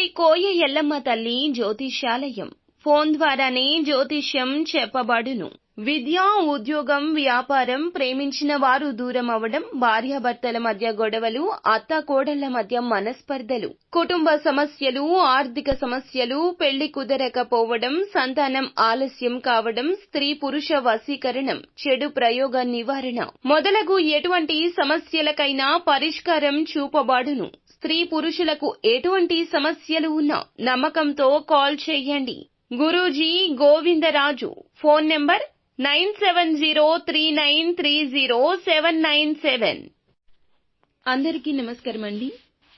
శ్రీ కోయ ఎల్లమ్మ తల్లి జ్యోతిష్యాలయం. ఫోన్ ద్వారానే జ్యోతిష్యం చెప్పబడును. విద్య, ఉద్యోగం, వ్యాపారం, ప్రేమించిన వారు దూరం అవడం, భార్యాభర్తల మధ్య గొడవలు, అత్తాకోడళ్ల మధ్య మనస్పర్ధలు, కుటుంబ సమస్యలు, ఆర్థిక సమస్యలు, పెళ్లి కుదరకపోవడం, సంతానం ఆలస్యం కావడం, స్త్రీ పురుష వశీకరణం, చెడు ప్రయోగ నివారణ మొదలగు ఎటువంటి సమస్యలకైనా పరిష్కారం చూపబడును. స్త్రీ పురుషులకు ఎటువంటి సమస్యలు ఉన్నా నమ్మకంతో కాల్ చేయండి. గురూజీ గోవిందరాజు. Phone number 9703930797. అందరికీ నమస్కారం అండి.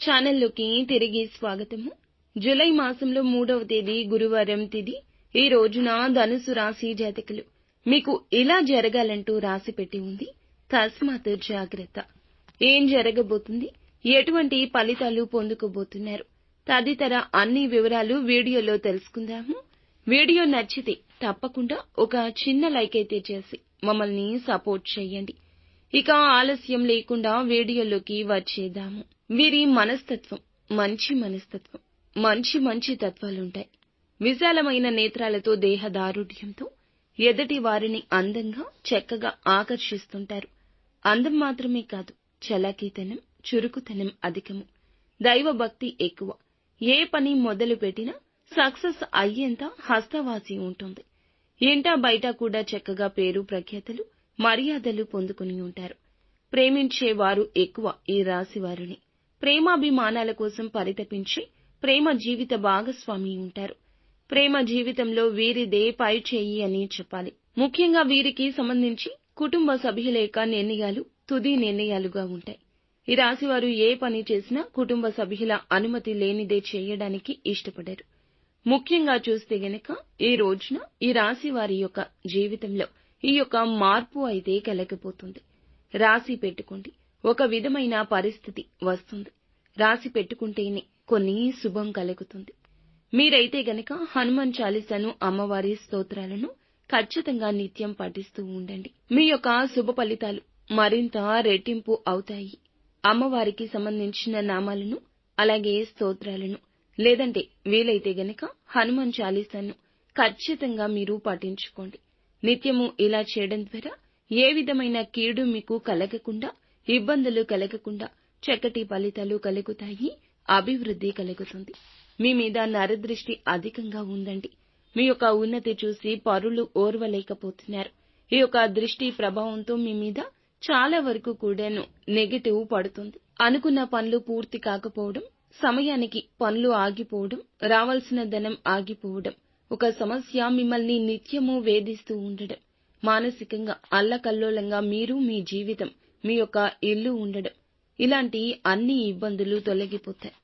ఛానల్లోకి తిరిగి స్వాగతము. జూలై మాసంలో 3వ తేదీ గురువారం తిథి. ఈ రోజున ధనుసు రాశి జాతకులు మీకు ఇలా జరగాలంటూ రాసి పెట్టి ఉంది. తస్మాత్ జాగ్రత్త. ఏం జరగబోతుంది, ఎటువంటి ఫలితాలు పొందుకోబోతున్నారు తదితర అన్ని వివరాలు వీడియోలో తెలుసుకుందాము. వీడియో నచ్చితే తప్పకుండా ఒక చిన్న లైక్ అయితే చేసి మమ్మల్ని సపోర్ట్ చేయండి. ఇక ఆలస్యం లేకుండా వీడియోలోకి వచ్చేద్దాము. వీరి మనస్తత్వం మంచి మనస్తత్వం, మంచి తత్వాలుంటాయి. విశాలమైన నేత్రాలతో, దేహదారుఢ్యంతో ఎదుటి వారిని అందంగా చక్కగా ఆకర్షిస్తుంటారు. అందం మాత్రమే కాదు, చలాకీతనం, చురుకుతనం అధికము. దైవభక్తి ఎక్కువ. ఏ పని మొదలు పెట్టినా సక్సెస్ అయ్యేంత హస్తవాసి ఉంటుంది. ఇంట బయట కూడా చక్కగా పేరు ప్రఖ్యాతలు, మర్యాదలు పొందుకుని ఉంటారు. ప్రేమించేవారు ఎక్కువ ఈ రాశి వారిని. ప్రేమాభిమానాల కోసం పరితపించి ప్రేమ జీవిత భాగస్వామి ఉంటారు. ప్రేమ జీవితంలో వీరిదే పై చేయి అని చెప్పాలి. ముఖ్యంగా వీరికి సంబంధించి కుటుంబ సభ్యుల యొక్క నిర్ణయాలు తుది నిర్ణయాలుగా ఉంటాయి. ఈ రాశివారు ఏ పని చేసినా కుటుంబ సభ్యుల అనుమతి లేనిదే చేయడానికి ఇష్టపడరు. ముఖ్యంగా చూస్తే గనక ఈ రోజున ఈ రాశి వారి యొక్క జీవితంలో ఈ యొక్క మార్పు అయితే కలగబోతుంది. రాశి పెట్టుకోండి, ఒక విధమైన పరిస్థితి వస్తుంది. రాశి పెట్టుకుంటేనే కొన్ని శుభం కలుగుతుంది. మీరైతే గనక హనుమాన్ చాలీసాను, అమ్మవారి స్తోత్రాలను ఖచ్చితంగా నిత్యం పఠిస్తూ ఉండండి. మీ యొక్క శుభ ఫలితాలు మరింత రెట్టింపు అవుతాయి. అమ్మవారికి సంబంధించిన నామాలను అలాగే స్తోత్రాలను లేదంటే వీలైతే గనక హనుమాన్ చాలీసాను ఖచ్చితంగా మీరు పఠించుకోండి. నిత్యము ఇలా చేయడం ద్వారా ఏ విధమైన కీడు మీకు కలగకుండా, ఇబ్బందులు కలగకుండా చక్కటి ఫలితాలు కలుగుతాయి. అభివృద్ధి కలుగుతుంది. మీ మీద నరదృష్టి అధికంగా ఉందండి. మీ యొక్క ఉన్నతి చూసి పరులు ఓర్వలేకపోతున్నారు. ఈ యొక్క దృష్టి ప్రభావంతో మీ మీద చాలా వరకు కూడాను నెగటివ్ పడుతుంది. అనుకున్న పనులు పూర్తి కాకపోవడం, సమయానికి పనులు ఆగిపోవడం, రావాల్సిన ధనం ఆగిపోవడం, ఒక సమస్య మిమ్మల్ని నిత్యము వేధిస్తూ ఉండడం, మానసికంగా అల్లకల్లోలంగా మీరు, మీ జీవితం, మీ యొక్క ఇల్లు ఉండడం, ఇలాంటి అన్ని ఇబ్బందులు తొలగిపోతాయి.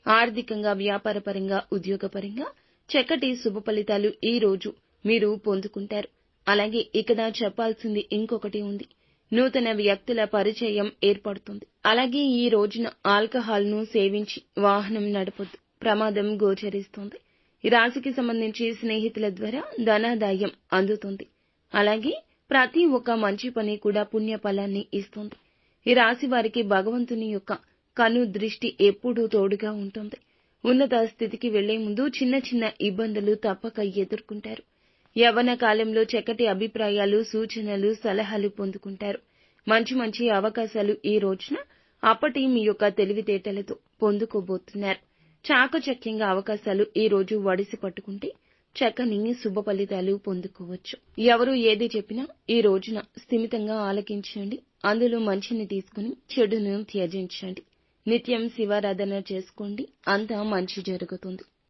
ఆర్థికంగా, వ్యాపారపరంగా, ఉద్యోగపరంగా చక్కటి శుభ ఫలితాలు ఈ రోజు మీరు పొందుకుంటారు. అలాగే ఇక్కడ చెప్పాల్సింది ఇంకొకటి ఉంది. నూతన వ్యక్తుల పరిచయం ఏర్పడుతుంది. అలాగే ఈ రోజున ఆల్కహాల్ ను సేవించి వాహనం నడపొద్దు, ప్రమాదం గోచరిస్తుంది. ఈ రాశికి సంబంధించి స్నేహితుల ద్వారా ధనాదాయం అందుతుంది. అలాగే ప్రతి ఒక్క మంచి పని కూడా పుణ్య ఫలాన్ని ఇస్తుంది. ఈ రాశి వారికి భగవంతుని యొక్క కను దృష్టి ఎప్పుడూ తోడుగా ఉంటుంది. ఉన్నత స్థితికి వెళ్లే ముందు చిన్న ఇబ్బందులు తప్పక ఎదుర్కొంటారు. యవ్వన కాలంలో చక్కటి అభిప్రాయాలు, సూచనలు, సలహాలు పొందుకుంటారు. మంచి అవకాశాలు ఈ రోజున అప్పటి మీ యొక్క తెలివితేటలతో పొందుకోబోతున్నారు. చాకచక్యంగా అవకాశాలు ఈ రోజు వడిసి పట్టుకుంటే చక్కని శుభ ఫలితాలు పొందుకోవచ్చు. ఎవరు ఏది చెప్పినా ఈ రోజున స్థిమితంగా ఆలకించండి. అందులో మంచిని తీసుకుని చెడును త్యజించండి. నిత్యం శివారాధన చేసుకోండి. అంతా మంచి జరుగుతుంది.